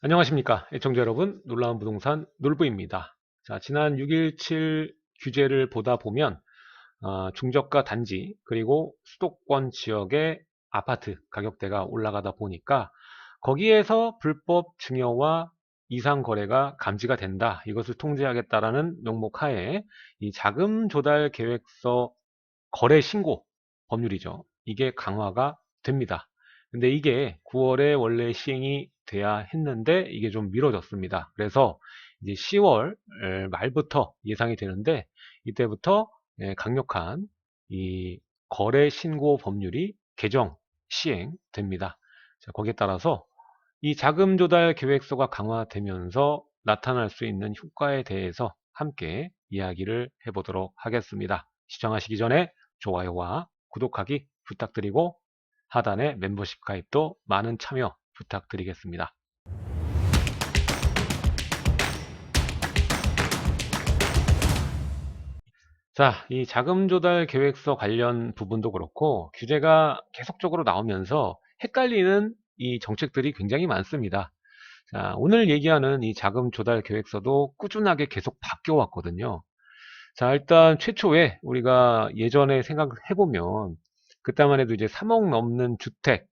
안녕하십니까 애청자 여러분, 놀라운 부동산 놀부입니다. 자, 지난 6.17 규제를 보다 보면 중저가 단지 그리고 수도권 지역의 아파트 가격대가 올라가다 보니까 거기에서 불법 증여와 이상 거래가 감지가 된다, 이것을 통제하겠다라는 명목 하에 이 자금 조달 계획서 거래 신고 법률이죠. 이게 강화가 됩니다. 근데 이게 9월에 원래 시행이 돼야 했는데 이게 좀 미뤄졌습니다. 그래서 이제 10월 말부터 예상이 되는데 이때부터 강력한 이 거래 신고 법률이 개정 시행됩니다. 자, 거기에 따라서 이 자금 조달 계획서가 강화되면서 나타날 수 있는 효과에 대해서 함께 이야기를 해보도록 하겠습니다. 시청하시기 전에 좋아요와 구독하기 부탁드리고 하단에 멤버십 가입도 많은 참여 부탁드리겠습니다. 자, 이 자금 조달 계획서 관련 부분도 그렇고 규제가 계속적으로 나오면서 헷갈리는 이 정책들이 굉장히 많습니다. 자, 오늘 얘기하는 이 자금 조달 계획서도 꾸준하게 계속 바뀌어 왔거든요. 자, 일단 최초에 우리가 예전에 생각을 해보면 그때만 해도 이제 3억 넘는 주택,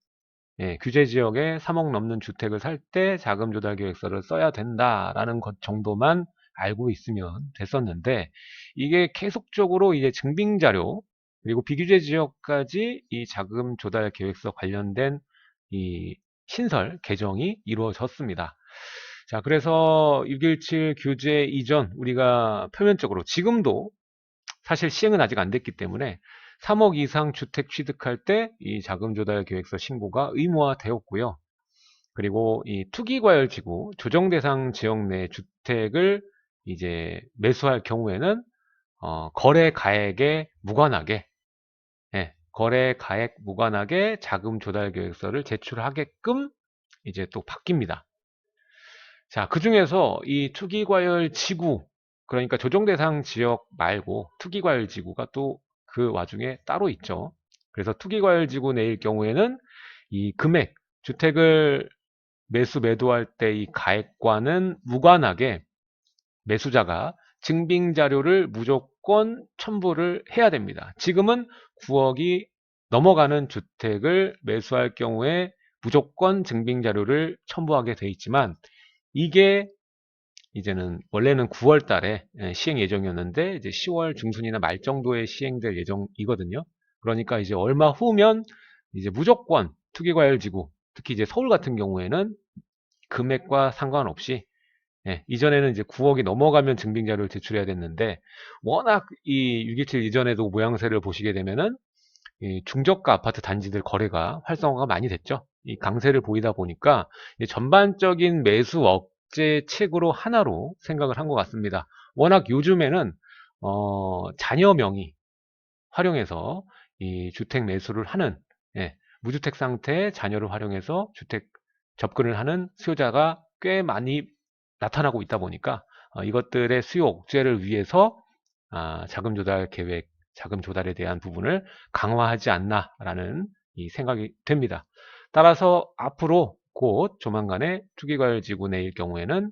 규제 지역에 3억 넘는 주택을 살 때 자금 조달 계획서를 써야 된다라는 것 정도만 알고 있으면 됐었는데, 이게 계속적으로 이제 증빙 자료 그리고 비규제 지역까지 이 자금 조달 계획서 관련된 이 신설 개정이 이루어졌습니다. 자, 그래서 6.17 규제 이전 우리가 표면적으로 지금도 사실 시행은 아직 안 됐기 때문에 3억 이상 주택 취득할 때 이 자금 조달 계획서 신고가 의무화되었고요. 그리고 이 투기과열지구 조정 대상 지역 내 주택을 이제 매수할 경우에는 거래 가액에 무관하게, 거래 가액 무관하게 자금 조달 계획서를 제출하게끔 이제 또 바뀝니다. 자, 그 중에서 이 투기과열 지구, 그러니까 조정 대상 지역 말고 투기과열 지구가 또 그 와중에 따로 있죠. 그래서 투기과열 지구 내일 경우에는 이 금액, 주택을 매도할 때 이 가액과는 무관하게 매수자가 증빙 자료를 무조건 첨부를 해야 됩니다. 지금은 9억이 넘어가는 주택을 매수할 경우에 무조건 증빙 자료를 첨부하게 돼 있지만, 이게 이제는 원래는 9월 달에 시행 예정이었는데 이제 10월 중순이나 말 정도에 시행될 예정이거든요. 그러니까 이제 얼마 후면 이제 무조건 투기과열지구, 특히 이제 서울 같은 경우에는 금액과 상관없이, 이전에는 이제 9억이 넘어가면 증빙자료를 제출해야 됐는데, 워낙 이 6.17 이전에도 모양새를 보시게 되면은 이 중저가 아파트 단지들 거래가 활성화가 많이 됐죠. 이 강세를 보이다 보니까 전반적인 매수 억제책으로 하나로 생각을 한 것 같습니다. 워낙 요즘에는 자녀 명의 활용해서 이 주택 매수를 하는, 무주택 상태의 자녀를 활용해서 주택 접근을 하는 수요자가 꽤 많이 나타나고 있다 보니까 이것들의 수요 억제를 위해서 자금 조달 계획, 자금 조달에 대한 부분을 강화하지 않나라는 이 생각이 됩니다. 따라서 앞으로 곧 조만간에 투기과열지구 내일 경우에는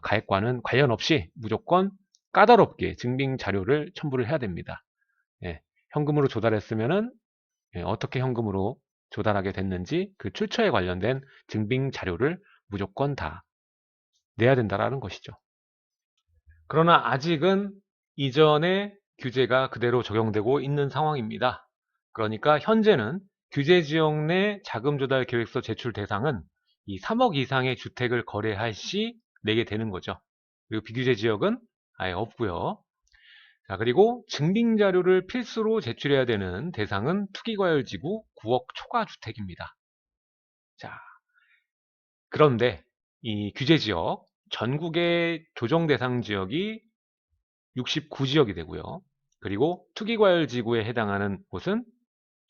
가액과는 관련 없이 무조건 까다롭게 증빙 자료를 첨부를 해야 됩니다. 예, 현금으로 조달했으면은 어떻게 현금으로 조달하게 됐는지 그 출처에 관련된 증빙 자료를 무조건 다 내야 된다라는 것이죠. 그러나 아직은 이전의 규제가 그대로 적용되고 있는 상황입니다. 그러니까 현재는 규제 지역 내 자금 조달 계획서 제출 대상은 이 3억 이상의 주택을 거래할 시 내게 되는 거죠. 그리고 비규제 지역은 아예 없고요. 자, 그리고 증빙 자료를 필수로 제출해야 되는 대상은 투기과열지구 9억 초과 주택입니다. 자, 그런데 이 규제 지역, 전국의 조정 대상 지역이 69지역이 되고요. 그리고 투기과열지구에 해당하는 곳은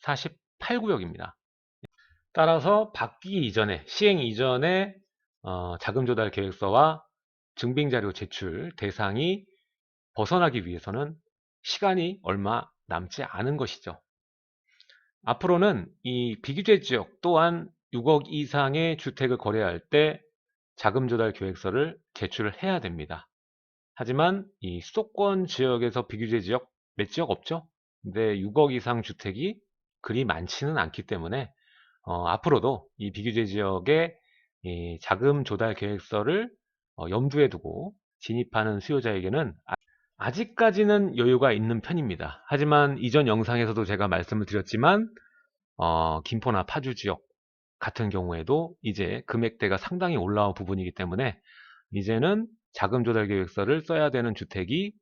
48구역입니다. 따라서 바뀌기 이전에, 시행 이전에 자금 조달 계획서와 증빙 자료 제출 대상이 벗어나기 위해서는 시간이 얼마 남지 않은 것이죠. 앞으로는 이 비규제 지역 또한 6억 이상의 주택을 거래할 때 자금 조달 계획서를 제출을 해야 됩니다. 하지만 이 수도권 지역에서 비규제 지역 몇 지역 없죠? 근데 6억 이상 주택이 그리 많지는 않기 때문에 앞으로도 이 비규제 지역의 이 자금 조달 계획서를 염두에 두고 진입하는 수요자에게는 아직까지는 여유가 있는 편입니다. 하지만 이전 영상에서도 제가 말씀을 드렸지만 김포나 파주 지역 같은 경우에도 이제 금액대가 상당히 올라온 부분이기 때문에 이제는 자금 조달 계획서를 써야 되는 주택이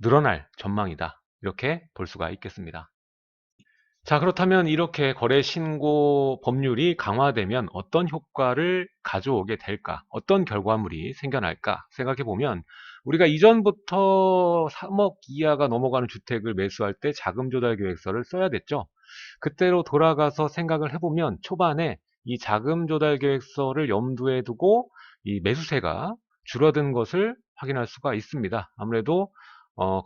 늘어날 전망이다. 이렇게 볼 수가 있겠습니다. 자, 그렇다면 이렇게 거래 신고 법률이 강화되면 어떤 효과를 가져오게 될까? 어떤 결과물이 생겨날까? 생각해 보면 우리가 이전부터 3억 이하가 넘어가는 주택을 매수할 때 자금 조달 계획서를 써야 됐죠. 그때로 돌아가서 생각을 해보면 초반에 이 자금 조달 계획서를 염두에 두고 이 매수세가 줄어든 것을 확인할 수가 있습니다. 아무래도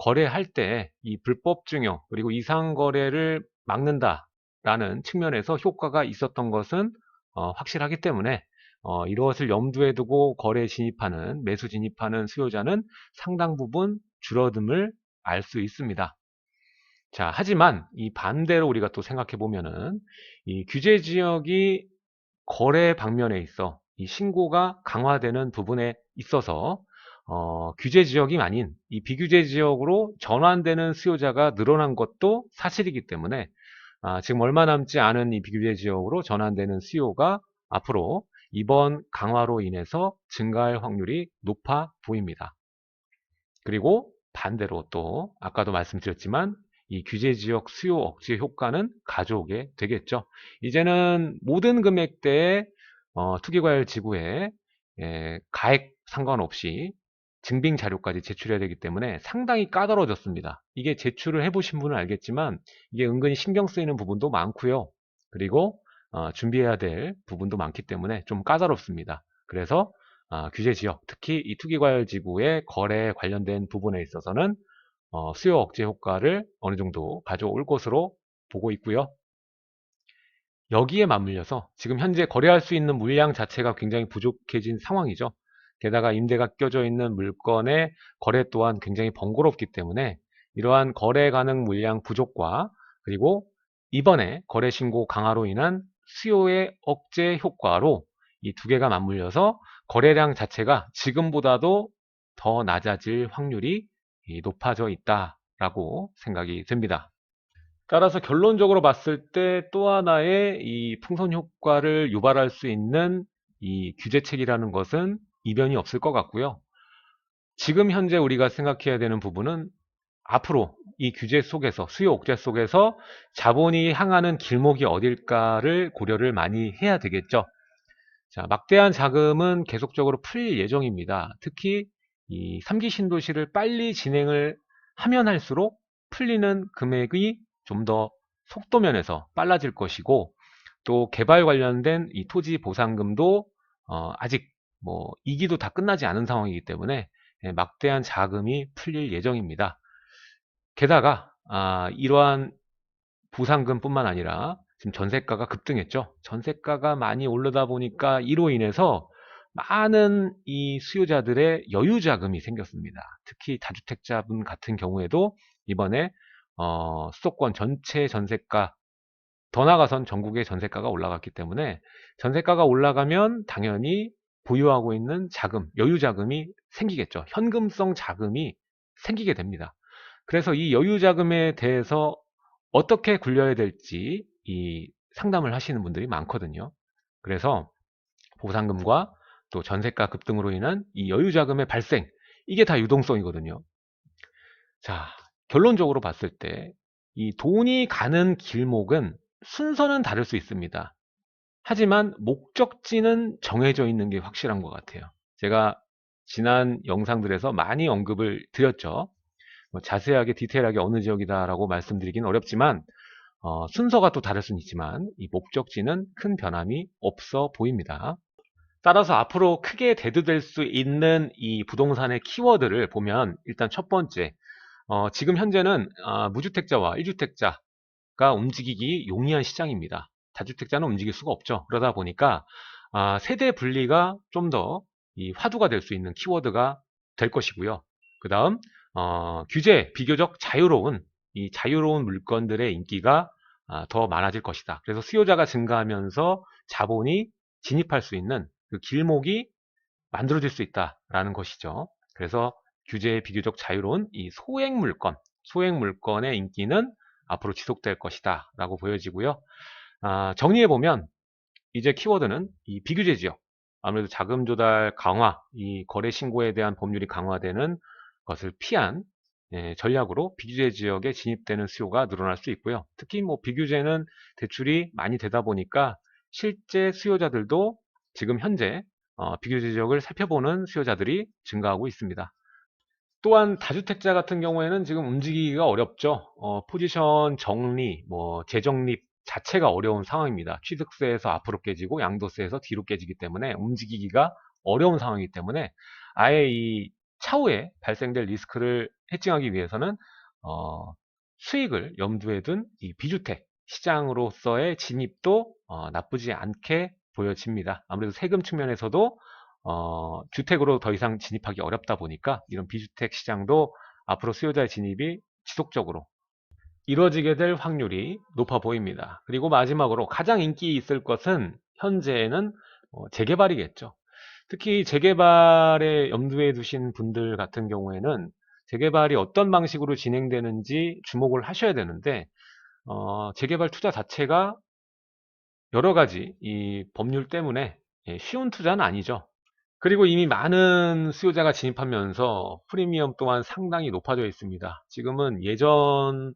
거래할 때 이 불법 증여 그리고 이상 거래를 막는다라는 측면에서 효과가 있었던 것은 확실하기 때문에 이것을 염두에 두고 거래 진입하는 매수 진입하는 수요자는 상당 부분 줄어듦을 알 수 있습니다. 자, 하지만 이 반대로 우리가 또 생각해 보면은 이 규제 지역이 거래 방면에 있어 이 신고가 강화되는 부분에 있어서 규제 지역이 아닌 이 비규제 지역으로 전환되는 수요자가 늘어난 것도 사실이기 때문에 지금 얼마 남지 않은 이 비규제 지역으로 전환되는 수요가 앞으로 이번 강화로 인해서 증가할 확률이 높아 보입니다. 그리고 반대로 또 아까도 말씀드렸지만 이 규제 지역 수요 억제 효과는 가져오게 되겠죠. 이제는 모든 금액대의 투기과열 지구에 가액 상관없이 증빙 자료까지 제출해야 되기 때문에 상당히 까다로워졌습니다. 이게 제출을 해보신 분은 알겠지만 이게 은근히 신경 쓰이는 부분도 많고요. 그리고 준비해야 될 부분도 많기 때문에 좀 까다롭습니다. 그래서 규제 지역, 특히 이 투기과열 지구의 거래에 관련된 부분에 있어서는 수요 억제 효과를 어느 정도 가져올 것으로 보고 있고요. 여기에 맞물려서 지금 현재 거래할 수 있는 물량 자체가 굉장히 부족해진 상황이죠. 게다가 임대가 껴져 있는 물건의 거래 또한 굉장히 번거롭기 때문에 이러한 거래 가능 물량 부족과 그리고 이번에 거래 신고 강화로 인한 수요의 억제 효과로 이 두 개가 맞물려서 거래량 자체가 지금보다도 더 낮아질 확률이 높아져 있다라고 생각이 듭니다. 따라서 결론적으로 봤을 때 또 하나의 이 풍선 효과를 유발할 수 있는 이 규제책이라는 것은 이변이 없을 것 같고요. 지금 현재 우리가 생각해야 되는 부분은 앞으로 이 규제 속에서 수요 억제 속에서 자본이 향하는 길목이 어딜까를 고려를 많이 해야 되겠죠. 자, 막대한 자금은 계속적으로 풀릴 예정입니다. 특히 이 3기 신도시를 빨리 진행을 하면 할수록 풀리는 금액이 좀 더 속도면에서 빨라질 것이고 또 개발 관련된 이 토지 보상금도 아직 뭐 2기도 다 끝나지 않은 상황이기 때문에 막대한 자금이 풀릴 예정입니다. 게다가 이러한 보상금뿐만 아니라 지금 전세가가 급등했죠. 전세가가 많이 오르다 보니까 이로 인해서 많은 이 수요자들의 여유 자금이 생겼습니다. 특히 다주택자분 같은 경우에도 이번에 수도권 전체 전세가 더 나아가선 전국의 전세가가 올라갔기 때문에 전세가가 올라가면 당연히 보유하고 있는 자금, 여유 자금이 생기겠죠. 현금성 자금이 생기게 됩니다. 그래서 이 여유 자금에 대해서 어떻게 굴려야 될지 이 상담을 하시는 분들이 많거든요. 그래서 보상금과 또 전세가 급등으로 인한 이 여유 자금의 발생, 이게 다 유동성이거든요. 자, 결론적으로 봤을 때 이 돈이 가는 길목은 순서는 다를 수 있습니다. 하지만 목적지는 정해져 있는 게 확실한 것 같아요. 제가 지난 영상들에서 많이 언급을 드렸죠. 자세하게 디테일하게 어느 지역이다라고 말씀드리긴 어렵지만 순서가 또 다를 수는 있지만 이 목적지는 큰 변함이 없어 보입니다. 따라서 앞으로 크게 대두될 수 있는 이 부동산의 키워드를 보면 일단 첫 번째, 지금 현재는 무주택자와 1주택자가 움직이기 용이한 시장입니다. 다주택자는 움직일 수가 없죠. 그러다 보니까 세대 분리가 좀 더 이 화두가 될 수 있는 키워드가 될 것이고요. 그 다음 규제 비교적 자유로운 이 자유로운 물건들의 인기가 더 많아질 것이다. 그래서 수요자가 증가하면서 자본이 진입할 수 있는 그 길목이 만들어질 수 있다라는 것이죠. 그래서 규제에 비교적 자유로운 이 소액 물건의 인기는 앞으로 지속될 것이다 라고 보여지고요. 정리해보면 이제 키워드는 이 비규제 지역, 아무래도 자금 조달 강화, 이 거래 신고에 대한 법률이 강화되는 것을 피한 전략으로 비규제 지역에 진입되는 수요가 늘어날 수 있고요. 특히 뭐 비규제는 대출이 많이 되다 보니까 실제 수요자들도 지금 현재 비규제 지역을 살펴보는 수요자들이 증가하고 있습니다. 또한 다주택자 같은 경우에는 지금 움직이기가 어렵죠. 포지션 정리, 뭐 재정립 자체가 어려운 상황입니다. 취득세에서 앞으로 깨지고 양도세에서 뒤로 깨지기 때문에 움직이기가 어려운 상황이기 때문에 아예 이 차후에 발생될 리스크를 해칭하기 위해서는 수익을 염두에 둔 이 비주택 시장으로서의 진입도 나쁘지 않게 보여집니다. 아무래도 세금 측면에서도 주택으로 더 이상 진입하기 어렵다 보니까 이런 비주택 시장도 앞으로 수요자의 진입이 지속적으로 이루어지게 될 확률이 높아 보입니다. 그리고 마지막으로 가장 인기 있을 것은 현재는 재개발이겠죠. 특히 재개발에 염두에 두신 분들 같은 경우에는 재개발이 어떤 방식으로 진행되는지 주목을 하셔야 되는데 재개발 투자 자체가 여러 가지 이 법률 때문에 쉬운 투자는 아니죠. 그리고 이미 많은 수요자가 진입하면서 프리미엄 또한 상당히 높아져 있습니다. 지금은 예전에는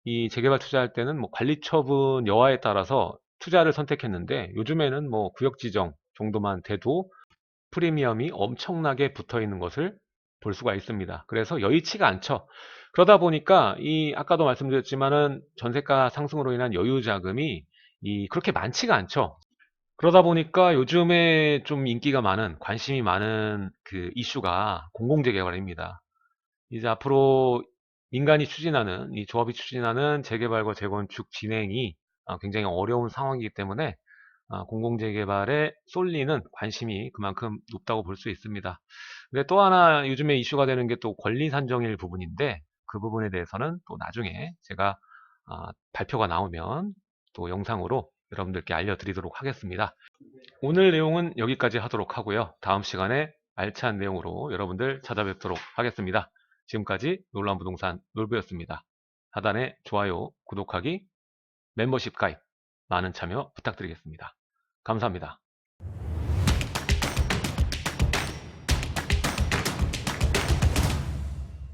이 재개발 투자할 때는 뭐 관리 처분 여하에 따라서 투자를 선택했는데 요즘에는 뭐 구역 지정 정도만 돼도 프리미엄이 엄청나게 붙어 있는 것을 볼 수가 있습니다. 그래서 여의치가 않죠. 그러다 보니까 이 아까도 말씀드렸지만은 전세가 상승으로 인한 여유 자금이 그렇게 많지가 않죠. 그러다 보니까 요즘에 좀 인기가 많은, 관심이 많은 그 이슈가 공공재개발입니다. 이제 앞으로 민간이 추진하는, 이 조합이 추진하는 재개발과 재건축 진행이 굉장히 어려운 상황이기 때문에 공공재개발에 쏠리는 관심이 그만큼 높다고 볼 수 있습니다. 근데 또 하나 요즘에 이슈가 되는 게 또 권리산정일 부분인데 그 부분에 대해서는 또 나중에 제가 발표가 나오면 또 영상으로 여러분들께 알려드리도록 하겠습니다. 오늘 내용은 여기까지 하도록 하고요. 다음 시간에 알찬 내용으로 여러분들 찾아뵙도록 하겠습니다. 지금까지 놀라운 부동산 놀부였습니다. 하단에 좋아요, 구독하기, 멤버십 가입 많은 참여 부탁드리겠습니다. 감사합니다.